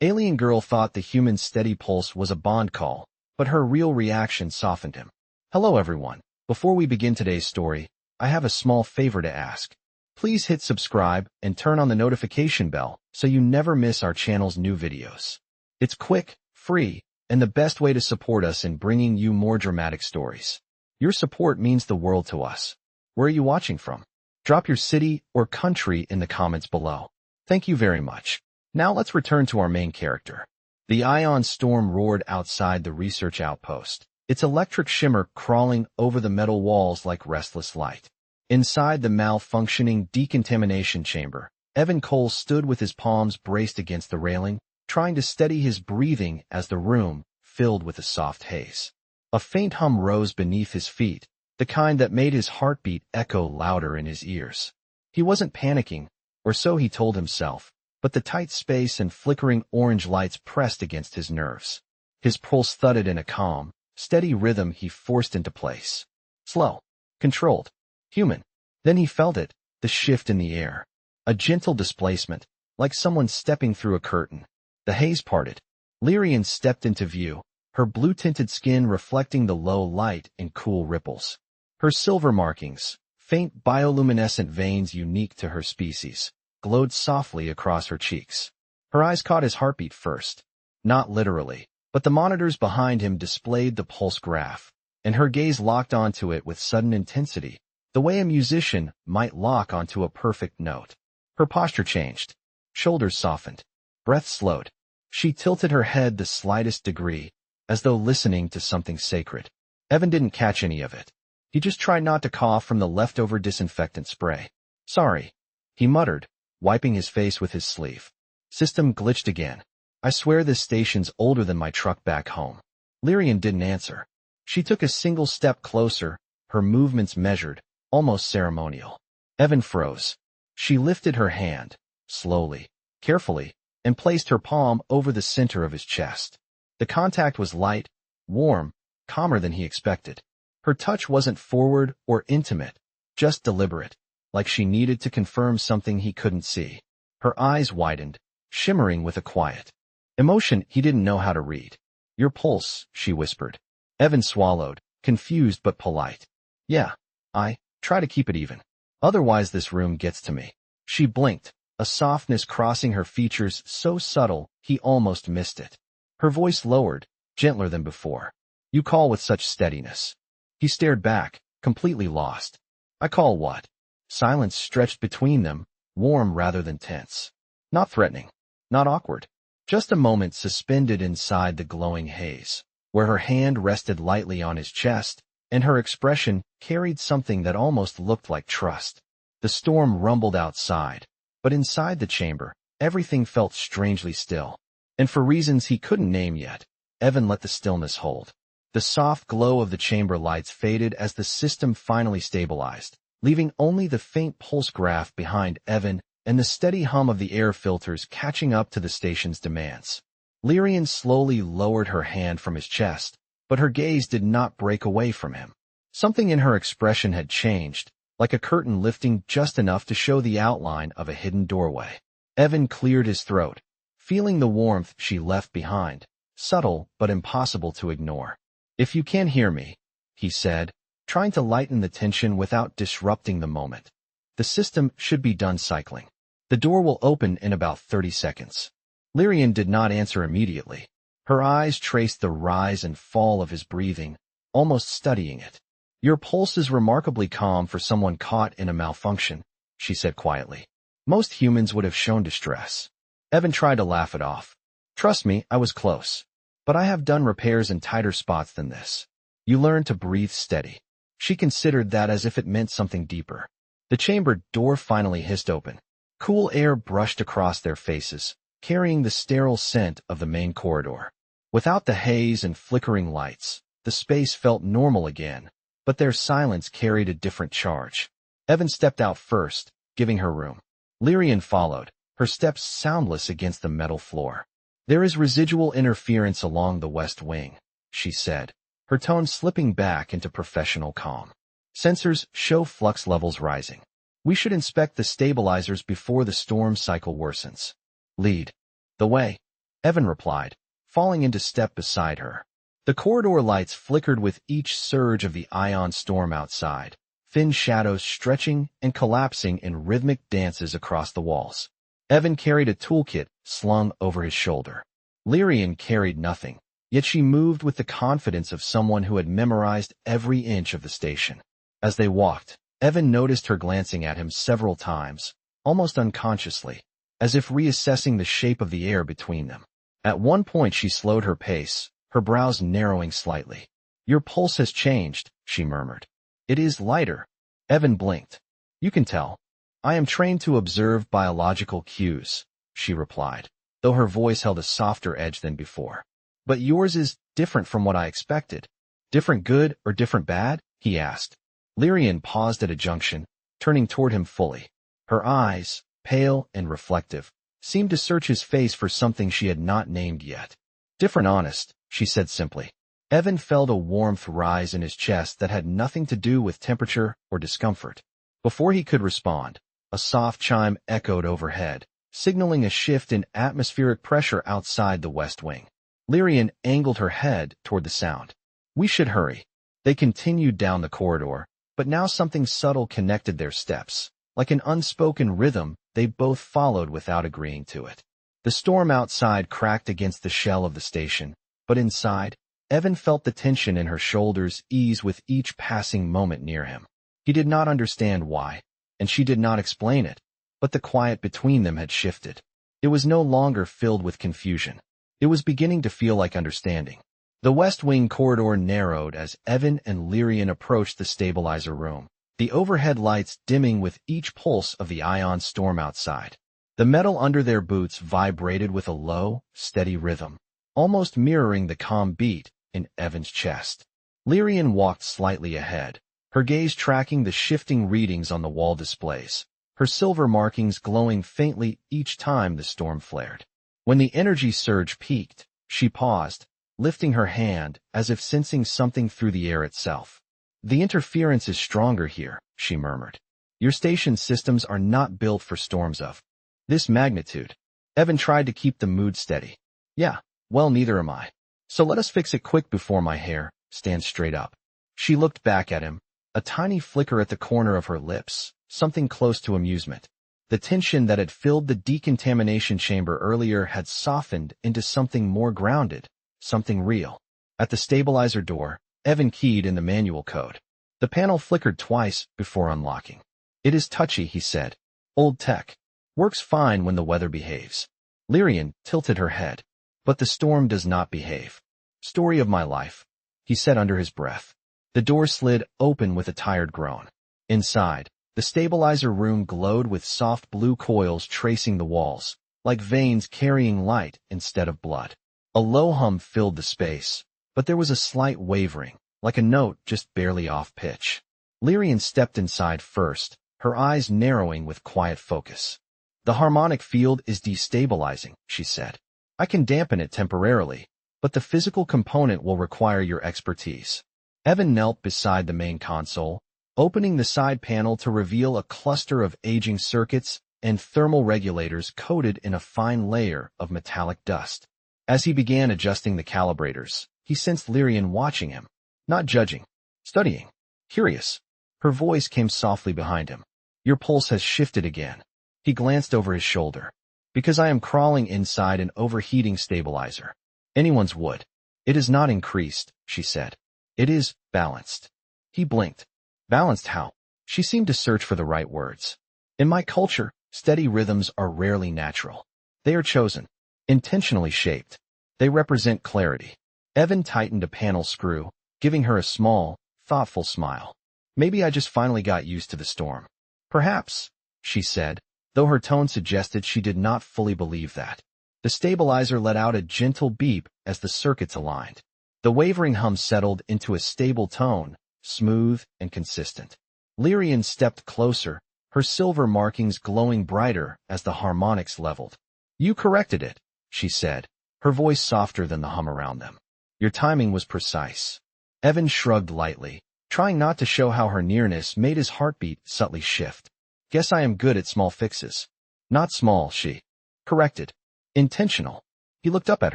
Alien Girl thought the human's steady pulse was a bond call, but her real reaction softened him. Hello everyone. Before we begin today's story, I have a small favor to ask. Please hit subscribe and turn on the notification bell so you never miss our channel's new videos. It's quick, free, and the best way to support us in bringing you more dramatic stories. Your support means the world to us. Where are you watching from? Drop your city or country in the comments below. Thank you very much. Now let's return to our main character. The ion storm roared outside the research outpost, its electric shimmer crawling over the metal walls like restless light. Inside the malfunctioning decontamination chamber, Evan Cole stood with his palms braced against the railing, trying to steady his breathing as the room filled with a soft haze. A faint hum rose beneath his feet, the kind that made his heartbeat echo louder in his ears. He wasn't panicking, or so he told himself, but the tight space and flickering orange lights pressed against his nerves. His pulse thudded in a calm, steady rhythm he forced into place. Slow, controlled, human. Then he felt it, the shift in the air. A gentle displacement, like someone stepping through a curtain. The haze parted. Lyrian stepped into view, her blue-tinted skin reflecting the low light in cool ripples. Her silver markings, faint bioluminescent veins unique to her species, glowed softly across her cheeks. Her eyes caught his heartbeat first. Not literally, but the monitors behind him displayed the pulse graph, and her gaze locked onto it with sudden intensity, the way a musician might lock onto a perfect note. Her posture changed. Shoulders softened. Breath slowed. She tilted her head the slightest degree, as though listening to something sacred. Evan didn't catch any of it. He just tried not to cough from the leftover disinfectant spray. Sorry, he muttered, wiping his face with his sleeve. System glitched again. I swear this station's older than my truck back home. Lyrian didn't answer. She took a single step closer, her movements measured, almost ceremonial. Evan froze. She lifted her hand, slowly, carefully, and placed her palm over the center of his chest. The contact was light, warm, calmer than he expected. Her touch wasn't forward or intimate, just deliberate, like she needed to confirm something he couldn't see. Her eyes widened, shimmering with a quiet emotion he didn't know how to read. Your pulse, she whispered. Evan swallowed, confused but polite. Yeah, I try to keep it even. Otherwise this room gets to me. She blinked, a softness crossing her features so subtle he almost missed it. Her voice lowered, gentler than before. You call with such steadiness. He stared back, completely lost. I call what? Silence stretched between them, warm rather than tense. Not threatening. Not awkward. Just a moment suspended inside the glowing haze, where her hand rested lightly on his chest, and her expression carried something that almost looked like trust. The storm rumbled outside, but inside the chamber, everything felt strangely still. And for reasons he couldn't name yet, Evan let the stillness hold. The soft glow of the chamber lights faded as the system finally stabilized, leaving only the faint pulse graph behind Evan and the steady hum of the air filters catching up to the station's demands. Lyrian slowly lowered her hand from his chest, but her gaze did not break away from him. Something in her expression had changed, like a curtain lifting just enough to show the outline of a hidden doorway. Evan cleared his throat, feeling the warmth she left behind, subtle but impossible to ignore. If you can't hear me, he said, trying to lighten the tension without disrupting the moment. The system should be done cycling. The door will open in about 30 seconds. Lyrian did not answer immediately. Her eyes traced the rise and fall of his breathing, almost studying it. Your pulse is remarkably calm for someone caught in a malfunction, she said quietly. Most humans would have shown distress. Evan tried to laugh it off. Trust me, I was close. But I have done repairs in tighter spots than this. You learn to breathe steady. She considered that as if it meant something deeper. The chamber door finally hissed open. Cool air brushed across their faces, carrying the sterile scent of the main corridor. Without the haze and flickering lights, the space felt normal again, but their silence carried a different charge. Evan stepped out first, giving her room. Lyrian followed, her steps soundless against the metal floor. There is residual interference along the west wing, she said, her tone slipping back into professional calm. Sensors show flux levels rising. We should inspect the stabilizers before the storm cycle worsens. Lead the way. Evan replied, falling into step beside her. The corridor lights flickered with each surge of the ion storm outside, thin shadows stretching and collapsing in rhythmic dances across the walls. Evan carried a toolkit slung over his shoulder. Lyrian carried nothing, yet she moved with the confidence of someone who had memorized every inch of the station. As they walked, Evan noticed her glancing at him several times, almost unconsciously, as if reassessing the shape of the air between them. At one point she slowed her pace, her brows narrowing slightly. "Your pulse has changed," she murmured. "It is lighter." Evan blinked. "You can tell. I am trained to observe biological cues," she replied, though her voice held a softer edge than before. "But yours is different from what I expected." "Different good or different bad?" he asked. Lyrian paused at a junction, turning toward him fully. Her eyes, pale and reflective, seemed to search his face for something she had not named yet. "Different honest," she said simply. Evan felt a warmth rise in his chest that had nothing to do with temperature or discomfort. Before he could respond, a soft chime echoed overhead, signaling a shift in atmospheric pressure outside the West Wing. Lyrian angled her head toward the sound. "We should hurry." They continued down the corridor, but now something subtle connected their steps. Like an unspoken rhythm, they both followed without agreeing to it. The storm outside cracked against the shell of the station, but inside, Evan felt the tension in her shoulders ease with each passing moment near him. He did not understand why, and she did not explain it, but the quiet between them had shifted. It was no longer filled with confusion. It was beginning to feel like understanding. The West Wing corridor narrowed as Evan and Lyrian approached the stabilizer room, the overhead lights dimming with each pulse of the ion storm outside. The metal under their boots vibrated with a low, steady rhythm, almost mirroring the calm beat in Evan's chest. Lyrian walked slightly ahead, her gaze tracking the shifting readings on the wall displays, her silver markings glowing faintly each time the storm flared. When the energy surge peaked, she paused, lifting her hand as if sensing something through the air itself. "The interference is stronger here," she murmured. "Your station's systems are not built for storms of this magnitude." Evan tried to keep the mood steady. "Yeah, well, neither am I. So let us fix it quick before my hair stands straight up." She looked back at him, a tiny flicker at the corner of her lips, something close to amusement. The tension that had filled the decontamination chamber earlier had softened into something more grounded, something real. At the stabilizer door, Evan keyed in the manual code. The panel flickered twice before unlocking. "It is touchy," he said. "Old tech. Works fine when the weather behaves." Lyrian tilted her head. "But the storm does not behave." "Story of my life," he said under his breath. The door slid open with a tired groan. Inside, the stabilizer room glowed with soft blue coils tracing the walls, like veins carrying light instead of blood. A low hum filled the space, but there was a slight wavering, like a note just barely off pitch. Lyrian stepped inside first, her eyes narrowing with quiet focus. "The harmonic field is destabilizing," she said. "I can dampen it temporarily, but the physical component will require your expertise." Evan knelt beside the main console, opening the side panel to reveal a cluster of aging circuits and thermal regulators coated in a fine layer of metallic dust. As he began adjusting the calibrators, he sensed Lyrian watching him, not judging, studying, curious. Her voice came softly behind him. "Your pulse has shifted again." He glanced over his shoulder. "Because I am crawling inside an overheating stabilizer. Anyone's would." "It is not increased," she said. "It is balanced." He blinked. "Balanced how?" She seemed to search for the right words. "In my culture, steady rhythms are rarely natural. They are chosen, intentionally shaped. They represent clarity." Evan tightened a panel screw, giving her a small, thoughtful smile. "Maybe I just finally got used to the storm." "Perhaps," she said, though her tone suggested she did not fully believe that. The stabilizer let out a gentle beep as the circuits aligned. The wavering hum settled into a stable tone, smooth and consistent. Lyrian stepped closer, her silver markings glowing brighter as the harmonics leveled. "You corrected it," she said, her voice softer than the hum around them. "Your timing was precise." Evan shrugged lightly, trying not to show how her nearness made his heartbeat subtly shift. "Guess I am good at small fixes." "Not small," she corrected. "Intentional." He looked up at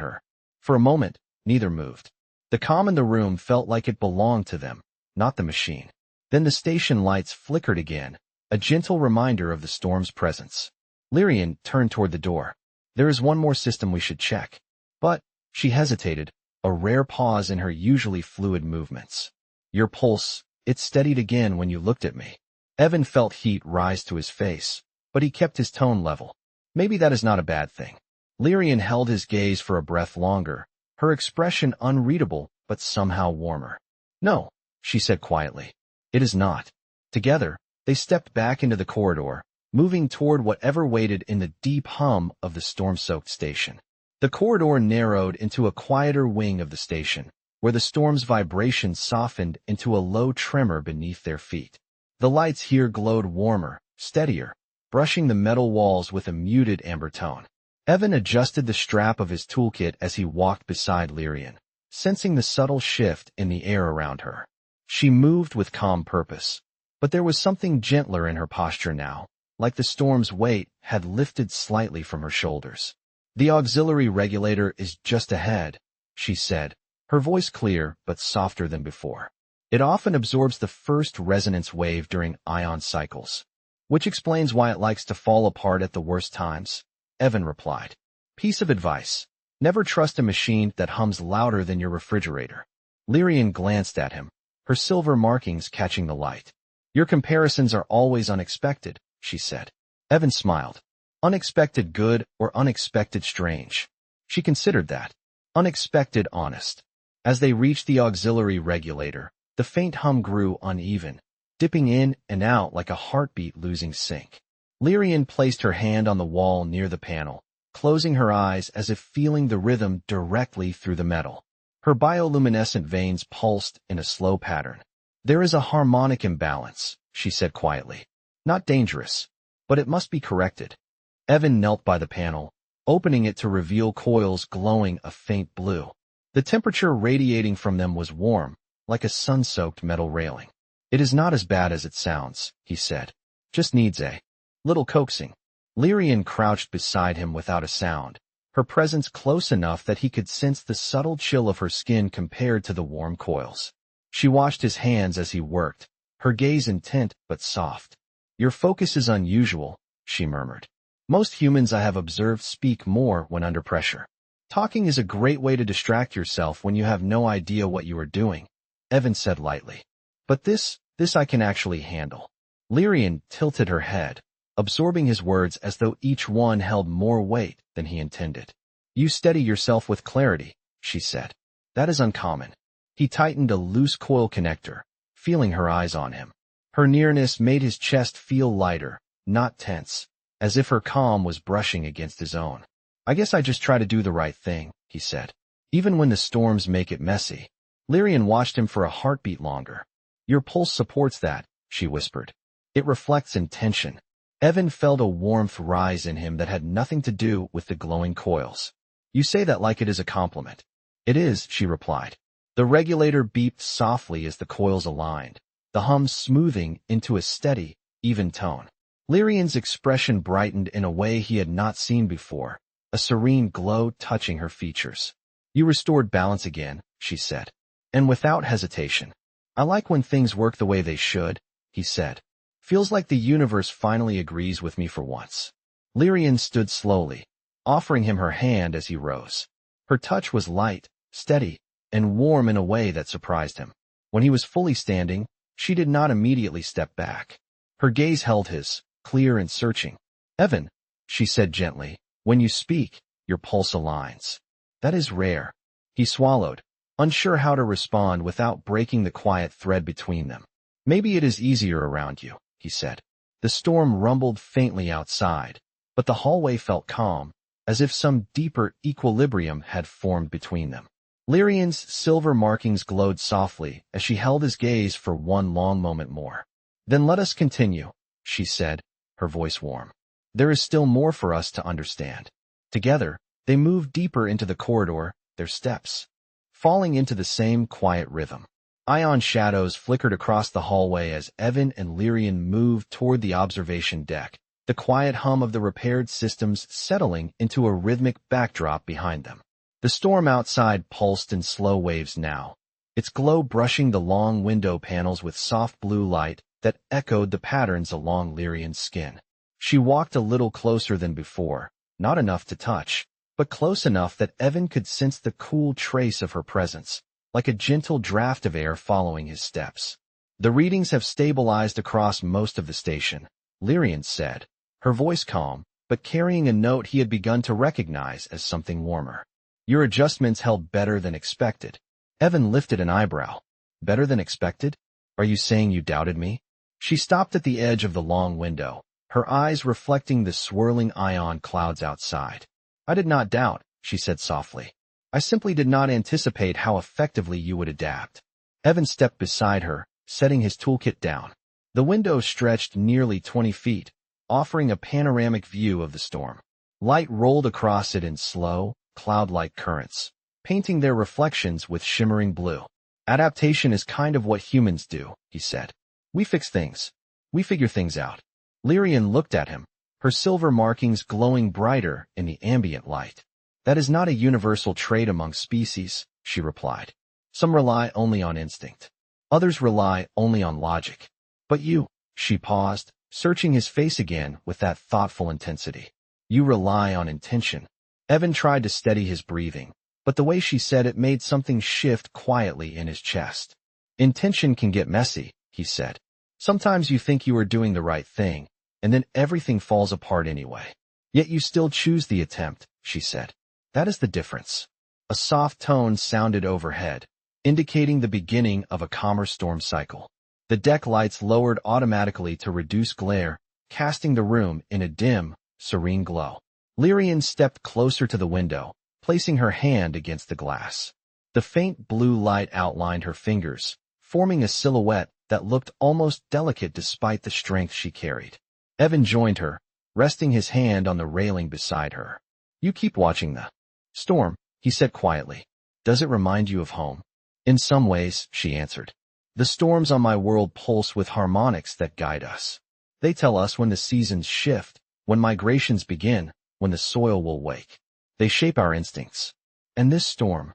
her. For a moment, neither moved. The calm in the room felt like it belonged to them, not the machine. Then the station lights flickered again, a gentle reminder of the storm's presence. Lyrian turned toward the door. There is one more system we should check. But, she hesitated, a rare pause in her usually fluid movements. Your pulse, it steadied again when you looked at me. Evan felt heat rise to his face, but he kept his tone level. Maybe that is not a bad thing. Lyrian held his gaze for a breath longer, her expression unreadable but somehow warmer. No, she said quietly. It is not. Together, they stepped back into the corridor, moving toward whatever waited in the deep hum of the storm-soaked station. The corridor narrowed into a quieter wing of the station, where the storm's vibration softened into a low tremor beneath their feet. The lights here glowed warmer, steadier, brushing the metal walls with a muted amber tone. Evan adjusted the strap of his toolkit as he walked beside Lyrian, sensing the subtle shift in the air around her. She moved with calm purpose, but there was something gentler in her posture now, like the storm's weight had lifted slightly from her shoulders. The auxiliary regulator is just ahead, she said, her voice clear but softer than before. It often absorbs the first resonance wave during ion cycles, which explains why it likes to fall apart at the worst times, Evan replied. Piece of advice. Never trust a machine that hums louder than your refrigerator. Lyrian glanced at him, her silver markings catching the light. Your comparisons are always unexpected, she said. Evan smiled. Unexpected good or unexpected strange? She considered that. Unexpected honest. As they reached the auxiliary regulator, the faint hum grew uneven, dipping in and out like a heartbeat losing sync. Lyrian placed her hand on the wall near the panel, closing her eyes as if feeling the rhythm directly through the metal. Her bioluminescent veins pulsed in a slow pattern. There is a harmonic imbalance, she said quietly. Not dangerous, but it must be corrected. Evan knelt by the panel, opening it to reveal coils glowing a faint blue. The temperature radiating from them was warm, like a sun-soaked metal railing. It is not as bad as it sounds, he said. Just needs a little coaxing. Lyrian crouched beside him without a sound, her presence close enough that he could sense the subtle chill of her skin compared to the warm coils. She watched his hands as he worked, her gaze intent but soft. Your focus is unusual, she murmured. Most humans I have observed speak more when under pressure. Talking is a great way to distract yourself when you have no idea what you are doing, Evan said lightly. But this I can actually handle. Lyrian tilted her head, absorbing his words as though each one held more weight than he intended. You steady yourself with clarity, she said. That is uncommon. He tightened a loose coil connector, feeling her eyes on him. Her nearness made his chest feel lighter, not tense, as if her calm was brushing against his own. I guess I just try to do the right thing, he said. Even when the storms make it messy. Lyrian watched him for a heartbeat longer. Your pulse supports that, she whispered. It reflects intention. Evan felt a warmth rise in him that had nothing to do with the glowing coils. You say that like it is a compliment. It is, she replied. The regulator beeped softly as the coils aligned, the hum smoothing into a steady, even tone. Lyrian's expression brightened in a way he had not seen before, a serene glow touching her features. You restored balance again, she said. And without hesitation. I like when things work the way they should, he said. Feels like the universe finally agrees with me for once. Lyrian stood slowly, offering him her hand as he rose. Her touch was light, steady, and warm in a way that surprised him. When he was fully standing, she did not immediately step back. Her gaze held his, clear and searching. Evan, she said gently, when you speak, your pulse aligns. That is rare. He swallowed, unsure how to respond without breaking the quiet thread between them. Maybe it is easier around you, he said. The storm rumbled faintly outside, but the hallway felt calm, as if some deeper equilibrium had formed between them. Lyrian's silver markings glowed softly as she held his gaze for one long moment more. Then let us continue, she said, her voice warm. There is still more for us to understand. Together, they moved deeper into the corridor, their steps falling into the same quiet rhythm. Ion shadows flickered across the hallway as Evan and Lyrian moved toward the observation deck, the quiet hum of the repaired systems settling into a rhythmic backdrop behind them. The storm outside pulsed in slow waves now, its glow brushing the long window panels with soft blue light that echoed the patterns along Lyrian's skin. She walked a little closer than before, not enough to touch, but close enough that Evan could sense the cool trace of her presence, like a gentle draft of air following his steps. The readings have stabilized across most of the station, Lyrian said, her voice calm, but carrying a note he had begun to recognize as something warmer. Your adjustments held better than expected. Evan lifted an eyebrow. Better than expected? Are you saying you doubted me? She stopped at the edge of the long window, her eyes reflecting the swirling ion clouds outside. I did not doubt, she said softly. I simply did not anticipate how effectively you would adapt. Evan stepped beside her, setting his toolkit down. The window stretched nearly 20 feet, offering a panoramic view of the storm. Light rolled across it in slow, cloud-like currents, painting their reflections with shimmering blue. Adaptation is kind of what humans do, he said. We fix things. We figure things out. Lyrian looked at him, her silver markings glowing brighter in the ambient light. That is not a universal trait among species, she replied. Some rely only on instinct. Others rely only on logic. But you, she paused, searching his face again with that thoughtful intensity. You rely on intention. Evan tried to steady his breathing, but the way she said it made something shift quietly in his chest. Intention can get messy, he said. Sometimes you think you are doing the right thing, and then everything falls apart anyway. Yet you still choose the attempt, she said. That is the difference. A soft tone sounded overhead, indicating the beginning of a calmer storm cycle. The deck lights lowered automatically to reduce glare, casting the room in a dim, serene glow. Lyrian stepped closer to the window, placing her hand against the glass. The faint blue light outlined her fingers, forming a silhouette that looked almost delicate despite the strength she carried. Evan joined her, resting his hand on the railing beside her. You keep watching the storm, he said quietly. Does it remind you of home? In some ways, she answered. The storms on my world pulse with harmonics that guide us. They tell us when the seasons shift, when migrations begin, when the soil will wake. They shape our instincts. And this storm?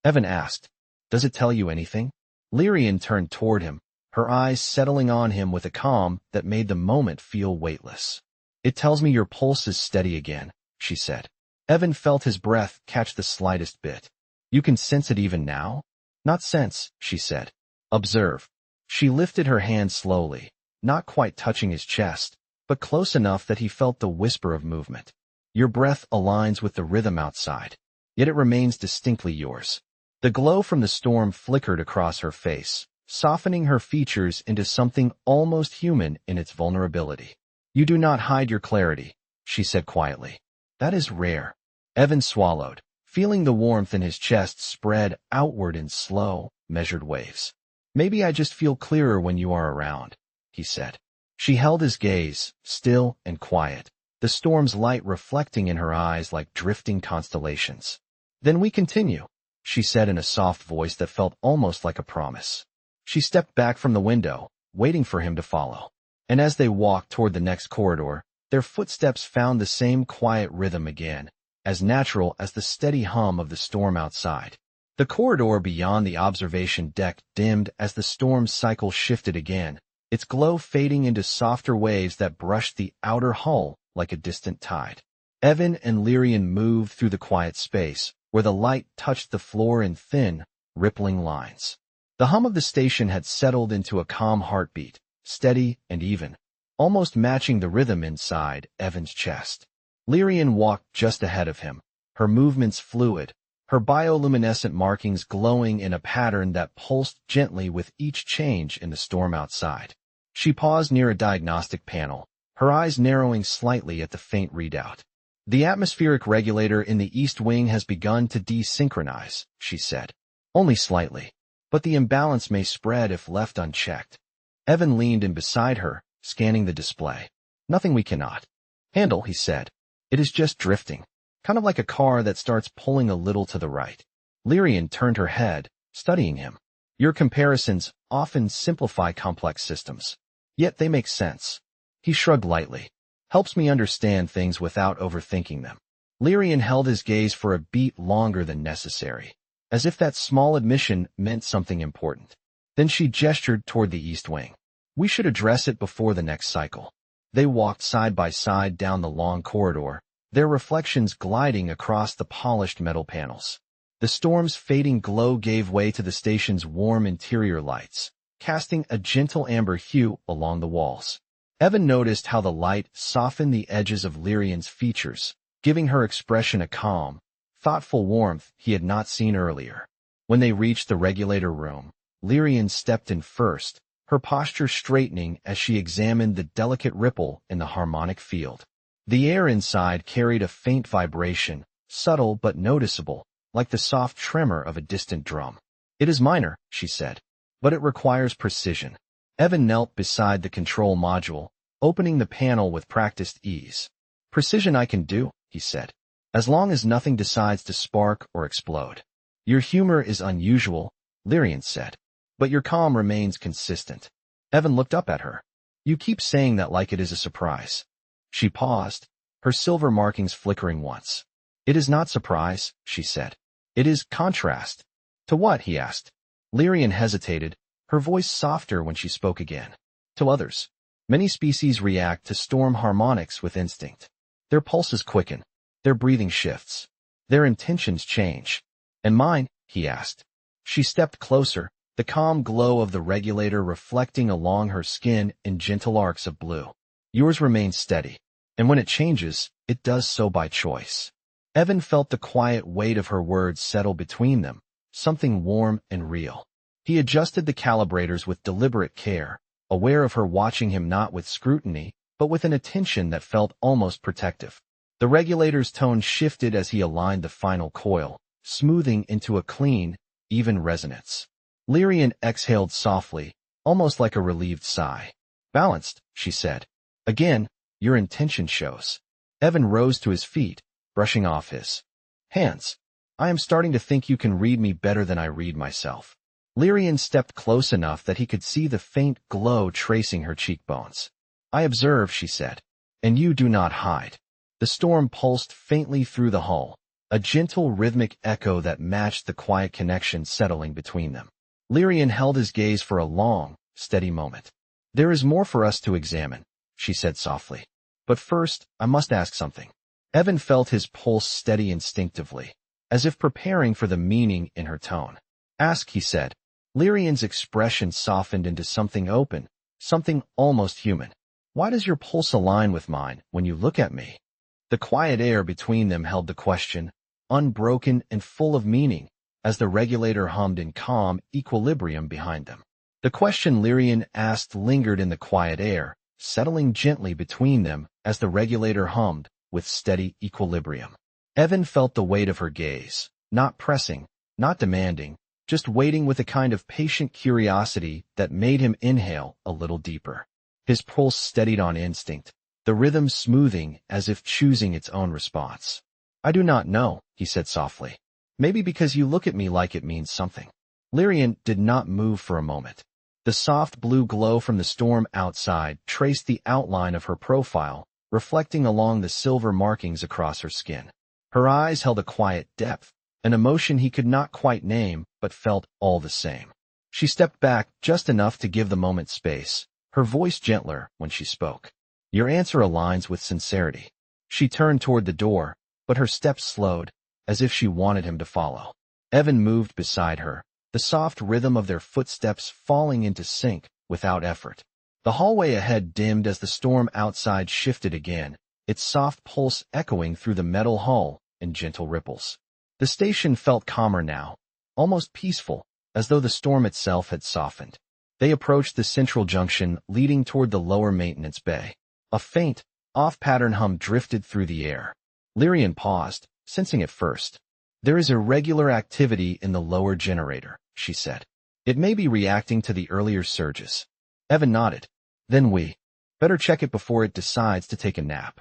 Evan asked. Does it tell you anything? Lyrian turned toward him, her eyes settling on him with a calm that made the moment feel weightless. It tells me your pulse is steady again, she said. Evan felt his breath catch the slightest bit. You can sense it even now? Not sense, she said. Observe. She lifted her hand slowly, not quite touching his chest, but close enough that he felt the whisper of movement. Your breath aligns with the rhythm outside, yet it remains distinctly yours. The glow from the storm flickered across her face, softening her features into something almost human in its vulnerability. You do not hide your clarity, she said quietly. That is rare. Evan swallowed, feeling the warmth in his chest spread outward in slow, measured waves. Maybe I just feel clearer when you are around, he said. She held his gaze, still and quiet, the storm's light reflecting in her eyes like drifting constellations. Then we continue, she said in a soft voice that felt almost like a promise. She stepped back from the window, waiting for him to follow. And as they walked toward the next corridor, their footsteps found the same quiet rhythm again, as natural as the steady hum of the storm outside. The corridor beyond the observation deck dimmed as the storm's cycle shifted again, its glow fading into softer waves that brushed the outer hull like a distant tide. Evan and Lyrian moved through the quiet space, where the light touched the floor in thin, rippling lines. The hum of the station had settled into a calm heartbeat, steady and even, almost matching the rhythm inside Evan's chest. Lyrian walked just ahead of him, her movements fluid, her bioluminescent markings glowing in a pattern that pulsed gently with each change in the storm outside. She paused near a diagnostic panel, her eyes narrowing slightly at the faint readout. The atmospheric regulator in the east wing has begun to desynchronize, she said. Only slightly, but the imbalance may spread if left unchecked. Evan leaned in beside her, scanning the display. Nothing we cannot handle, he said. It is just drifting, kind of like a car that starts pulling a little to the right. Lyrian turned her head, studying him. Your comparisons often simplify complex systems, yet they make sense. He shrugged lightly. Helps me understand things without overthinking them. Lyrian held his gaze for a beat longer than necessary, as if that small admission meant something important. Then she gestured toward the east wing. We should address it before the next cycle. They walked side by side down the long corridor, their reflections gliding across the polished metal panels. The storm's fading glow gave way to the station's warm interior lights, casting a gentle amber hue along the walls. Evan noticed how the light softened the edges of Lyrian's features, giving her expression a calm, thoughtful warmth he had not seen earlier. When they reached the regulator room, Lyrian stepped in first, her posture straightening as she examined the delicate ripple in the harmonic field. The air inside carried a faint vibration, subtle but noticeable, like the soft tremor of a distant drum. It is minor, she said, but it requires precision. Evan knelt beside the control module, opening the panel with practiced ease. Precision I can do, he said, as long as nothing decides to spark or explode. Your humor is unusual, Lyrian said, but your calm remains consistent. Evan looked up at her. You keep saying that like it is a surprise. She paused, her silver markings flickering once. It is not surprise, she said. It is contrast. To what? He asked. Lyrian hesitated, her voice softer when she spoke again. To others. Many species react to storm harmonics with instinct. Their pulses quicken, their breathing shifts, their intentions change. And mine? He asked. She stepped closer, the calm glow of the regulator reflecting along her skin in gentle arcs of blue. Yours remains steady, and when it changes, it does so by choice. Evan felt the quiet weight of her words settle between them, something warm and real. He adjusted the calibrators with deliberate care, aware of her watching him not with scrutiny, but with an attention that felt almost protective. The regulator's tone shifted as he aligned the final coil, smoothing into a clean, even resonance. Lyrian exhaled softly, almost like a relieved sigh. Balanced, she said. Again, your intention shows. Evan rose to his feet, brushing off his hands. I am starting to think you can read me better than I read myself. Lyrian stepped close enough that he could see the faint glow tracing her cheekbones. I observe, she said, and you do not hide. The storm pulsed faintly through the hull, a gentle rhythmic echo that matched the quiet connection settling between them. Lyrian held his gaze for a long, steady moment. There is more for us to examine, she said softly. But first, I must ask something. Evan felt his pulse steady instinctively, as if preparing for the meaning in her tone. Ask, he said. Lyrian's expression softened into something open, something almost human. Why does your pulse align with mine when you look at me? The quiet air between them held the question, unbroken and full of meaning, as the regulator hummed in calm equilibrium behind them. The question Lyrian asked lingered in the quiet air, settling gently between them as the regulator hummed with steady equilibrium. Evan felt the weight of her gaze, not pressing, not demanding, just waiting with a kind of patient curiosity that made him inhale a little deeper. His pulse steadied on instinct, the rhythm smoothing as if choosing its own response. I do not know, he said softly. Maybe because you look at me like it means something. Lyrian did not move for a moment. The soft blue glow from the storm outside traced the outline of her profile, reflecting along the silver markings across her skin. Her eyes held a quiet depth, an emotion he could not quite name but felt all the same. She stepped back just enough to give the moment space, her voice gentler when she spoke. Your answer aligns with sincerity. She turned toward the door, but her steps slowed, as if she wanted him to follow. Evan moved beside her, the soft rhythm of their footsteps falling into sync without effort. The hallway ahead dimmed as the storm outside shifted again, its soft pulse echoing through the metal hull in gentle ripples. The station felt calmer now, almost peaceful, as though the storm itself had softened. They approached the central junction leading toward the lower maintenance bay. A faint, off-pattern hum drifted through the air. Lyrian paused, sensing it first. There is irregular activity in the lower generator, she said. It may be reacting to the earlier surges. Evan nodded. Then we better check it before it decides to take a nap.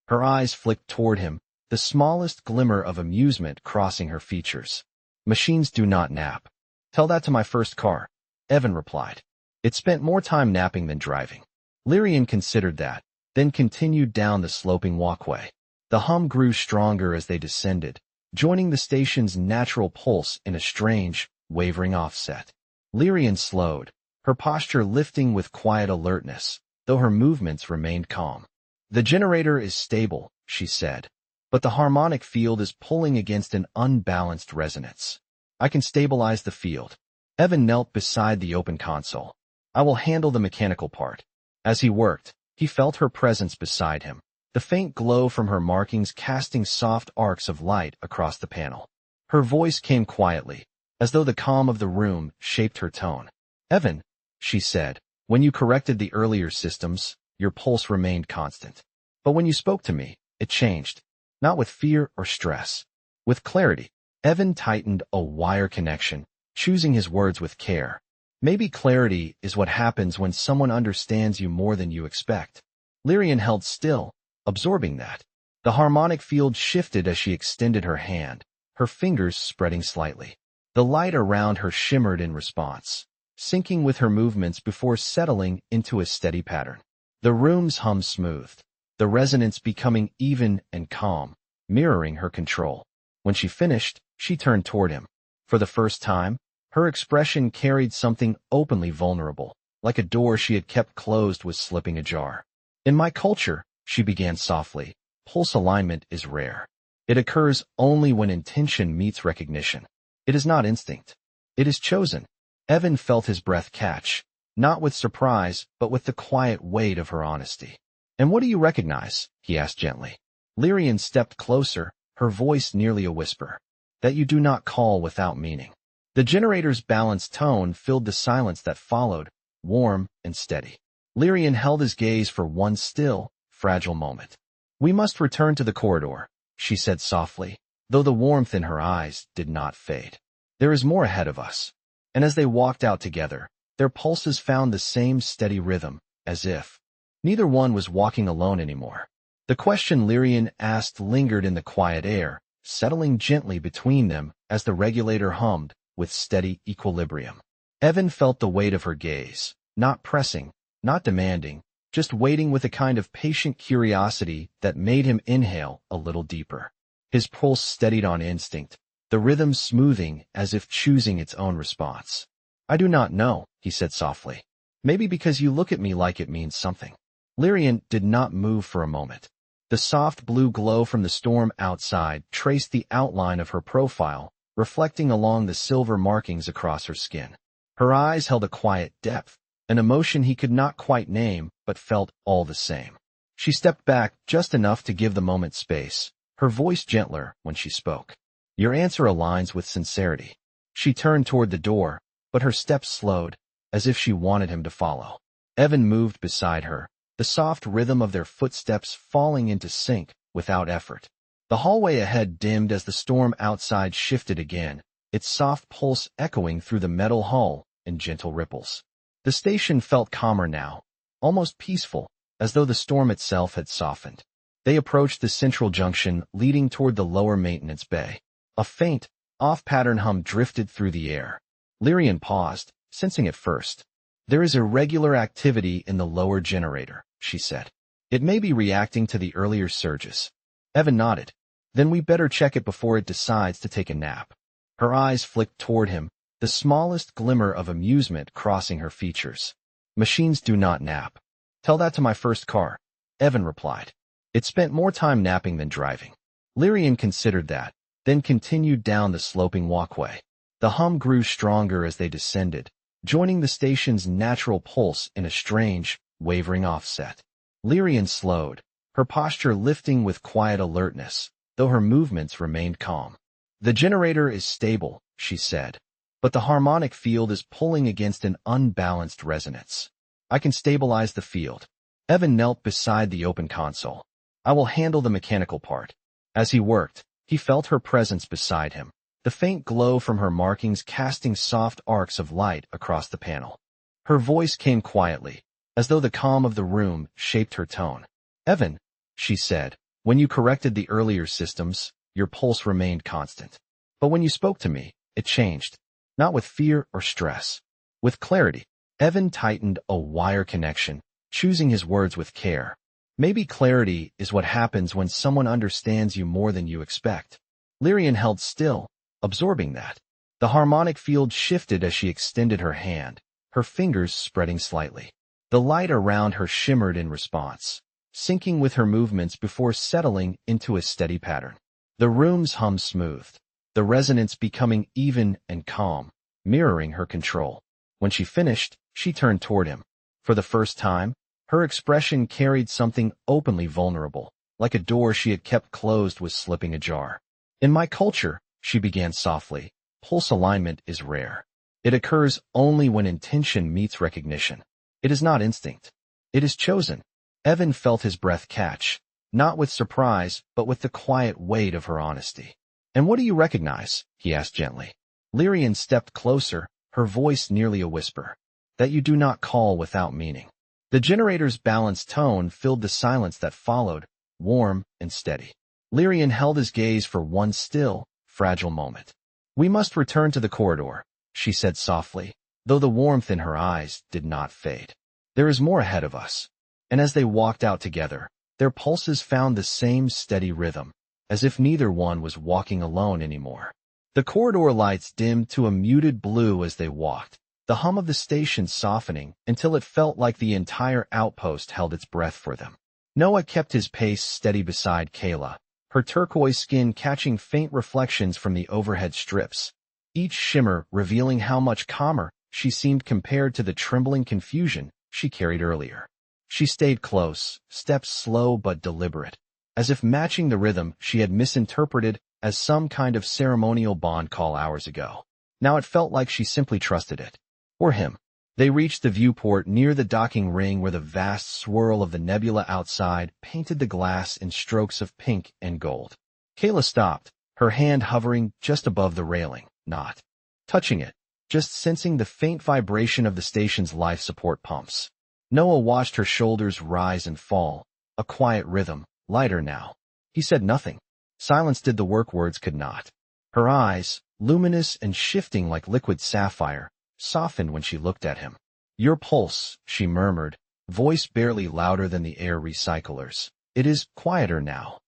Her eyes flicked toward him, the smallest glimmer of amusement crossing her features. Machines do not nap. Tell that to my first car, Evan replied. It spent more time napping than driving. Lyrian considered that, then continued down the sloping walkway. The hum grew stronger as they descended, joining the station's natural pulse in a strange, wavering offset. Lyrian slowed, her posture lifting with quiet alertness, though her movements remained calm. "The generator is stable," she said, "but the harmonic field is pulling against an unbalanced resonance. I can stabilize the field." Evan knelt beside the open console. "I will handle the mechanical part." As he worked, he felt her presence beside him, the faint glow from her markings casting soft arcs of light across the panel. Her voice came quietly, as though the calm of the room shaped her tone. "Evan," she said, "when you corrected the earlier systems, your pulse remained constant. But when you spoke to me, it changed. Not with fear or stress. With clarity." Evan tightened a wire connection, choosing his words with care. Maybe clarity is what happens when someone understands you more than you expect. Lyrian held still, absorbing that. The harmonic field shifted as she extended her hand, her fingers spreading slightly. The light around her shimmered in response, syncing with her movements before settling into a steady pattern. The room's hum smoothed, the resonance becoming even and calm, mirroring her control. When she finished, she turned toward him. For the first time, her expression carried something openly vulnerable, like a door she had kept closed was slipping ajar. "In my culture," she began softly, "pulse alignment is rare. It occurs only when intention meets recognition. It is not instinct. It is chosen." Evan felt his breath catch, not with surprise, but with the quiet weight of her honesty. "And what do you recognize?" he asked gently. Lyrian stepped closer, her voice nearly a whisper. "That you do not call without meaning." The generator's balanced tone filled the silence that followed, warm and steady. Lyrian held his gaze for one still, fragile moment. "We must return to the corridor," she said softly, though the warmth in her eyes did not fade. "There is more ahead of us." And as they walked out together, their pulses found the same steady rhythm, as if neither one was walking alone anymore. The question Lyrian asked lingered in the quiet air, settling gently between them as the regulator hummed with steady equilibrium. Evan felt the weight of her gaze, not pressing, not demanding, just waiting with a kind of patient curiosity that made him inhale a little deeper. His pulse steadied on instinct, the rhythm smoothing as if choosing its own response. "I do not know," he said softly. "Maybe because you look at me like it means something." Lyrian did not move for a moment. The soft blue glow from the storm outside traced the outline of her profile, reflecting along the silver markings across her skin. Her eyes held a quiet depth, an emotion he could not quite name but felt all the same. She stepped back just enough to give the moment space, her voice gentler when she spoke. "Your answer aligns with sincerity." She turned toward the door, but her steps slowed, as if she wanted him to follow. Evan moved beside her, the soft rhythm of their footsteps falling into sync without effort. The hallway ahead dimmed as the storm outside shifted again, its soft pulse echoing through the metal hull in gentle ripples. The station felt calmer now, almost peaceful, as though the storm itself had softened. They approached the central junction leading toward the lower maintenance bay. A faint, off-pattern hum drifted through the air. Lyrian paused, sensing it first. "There is irregular activity in the lower generator," she said. "It may be reacting to the earlier surges." Evan nodded. "Then we better check it before it decides to take a nap." Her eyes flicked toward him, the smallest glimmer of amusement crossing her features. "Machines do not nap. Tell that to my first car," Evan replied. "It spent more time napping than driving." Lyrian considered that, then continued down the sloping walkway. The hum grew stronger as they descended, joining the station's natural pulse in a strange, wavering offset. Lyrian slowed, her posture lifting with quiet alertness, though her movements remained calm. "The generator is stable," she said, "but the harmonic field is pulling against an unbalanced resonance. I can stabilize the field." Evan knelt beside the open console. "I will handle the mechanical part." As he worked, he felt her presence beside him, the faint glow from her markings casting soft arcs of light across the panel. Her voice came quietly, as though the calm of the room shaped her tone. "Evan," she said, "when you corrected the earlier systems, your pulse remained constant. But when you spoke to me, it changed. Not with fear or stress. With clarity." Evan tightened a wire connection, choosing his words with care. Maybe clarity is what happens when someone understands you more than you expect. Lyrian held still, absorbing that. The harmonic field shifted as she extended her hand, her fingers spreading slightly. The light around her shimmered in response, syncing with her movements before settling into a steady pattern. The room's hum smoothed, the resonance becoming even and calm, mirroring her control. When she finished, she turned toward him. For the first time, her expression carried something openly vulnerable, like a door she had kept closed was slipping ajar. In my culture, she began softly, pulse alignment is rare. It occurs only when intention meets recognition. It is not instinct. It is chosen. Evan felt his breath catch, not with surprise, but with the quiet weight of her honesty. And what do you recognize? He asked gently. Lyrian stepped closer, her voice nearly a whisper. That you do not call without meaning. The generator's balanced tone filled the silence that followed, warm and steady. Lyrian held his gaze for one still, fragile moment. We must return to the corridor, she said softly, though the warmth in her eyes did not fade. There is more ahead of us. And as they walked out together, their pulses found the same steady rhythm, as if neither one was walking alone anymore. The corridor lights dimmed to a muted blue as they walked, the hum of the station softening until it felt like the entire outpost held its breath for them. Noah kept his pace steady beside Kayla, her turquoise skin catching faint reflections from the overhead strips, each shimmer revealing how much calmer she seemed compared to the trembling confusion she carried earlier. She stayed close, steps slow but deliberate, as if matching the rhythm she had misinterpreted as some kind of ceremonial bond call hours ago. Now it felt like she simply trusted it. Or him. They reached the viewport near the docking ring where the vast swirl of the nebula outside painted the glass in strokes of pink and gold. Kayla stopped, her hand hovering just above the railing, not touching it, just sensing the faint vibration of the station's life support pumps. Noah watched her shoulders rise and fall, a quiet rhythm, lighter now. He said nothing. Silence did the work words could not. Her eyes, luminous and shifting like liquid sapphire, softened when she looked at him. Your pulse, she murmured, voice barely louder than the air recyclers. It is quieter now.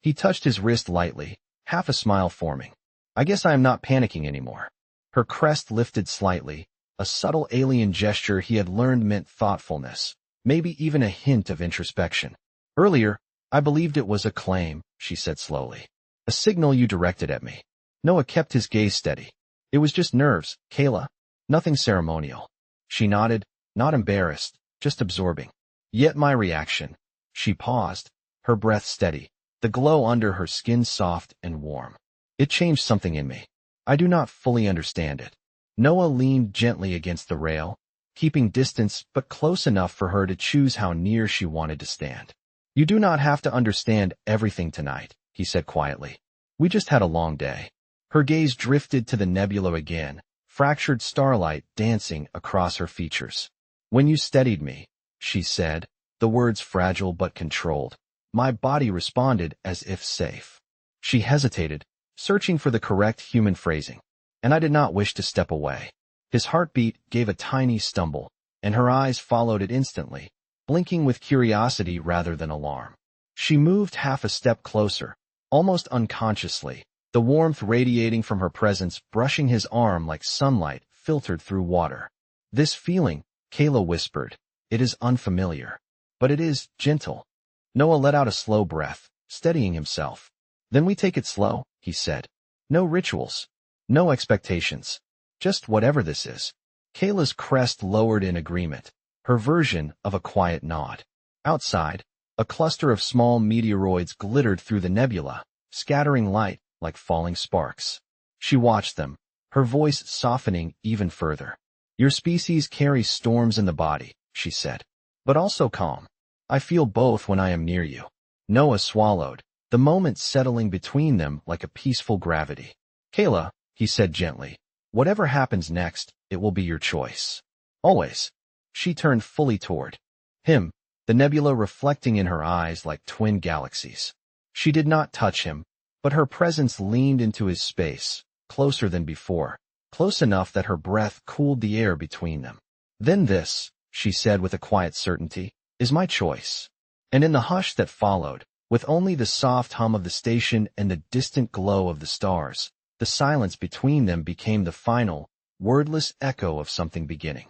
He touched his wrist lightly, half a smile forming. I guess I am not panicking anymore. Her crest lifted slightly, a subtle alien gesture he had learned meant thoughtfulness, maybe even a hint of introspection. Earlier, I believed it was a claim, she said slowly. A signal you directed at me. Noah kept his gaze steady. It was just nerves, Kayla. Nothing ceremonial. She nodded, not embarrassed, just absorbing. Yet my reaction. She paused, her breath steady, the glow under her skin soft and warm. It changed something in me. I do not fully understand it. Noah leaned gently against the rail, keeping distance but close enough for her to choose how near she wanted to stand. You do not have to understand everything tonight, he said quietly. We just had a long day. Her gaze drifted to the nebula again, fractured starlight dancing across her features. When you steadied me, she said, the words fragile but controlled. My body responded as if safe. She hesitated, searching for the correct human phrasing, and I did not wish to step away. His heartbeat gave a tiny stumble, and her eyes followed it instantly, blinking with curiosity rather than alarm. She moved half a step closer, almost unconsciously, the warmth radiating from her presence brushing his arm like sunlight filtered through water. This feeling, Kayla whispered, it is unfamiliar, but it is gentle. Noah let out a slow breath, steadying himself. Then we take it slow, he said. No rituals, no expectations, just whatever this is. Kayla's crest lowered in agreement, her version of a quiet nod. Outside, a cluster of small meteoroids glittered through the nebula, scattering light like falling sparks. She watched them, her voice softening even further. Your species carries storms in the body, she said, but also calm. I feel both when I am near you. Noah swallowed, the moment settling between them like a peaceful gravity. Kayla, he said gently, whatever happens next, it will be your choice. Always. She turned fully toward him, the nebula reflecting in her eyes like twin galaxies. She did not touch him, but her presence leaned into his space, closer than before, close enough that her breath cooled the air between them. Then this, she said with a quiet certainty, is my choice. And in the hush that followed, with only the soft hum of the station and the distant glow of the stars, the silence between them became the final, wordless echo of something beginning.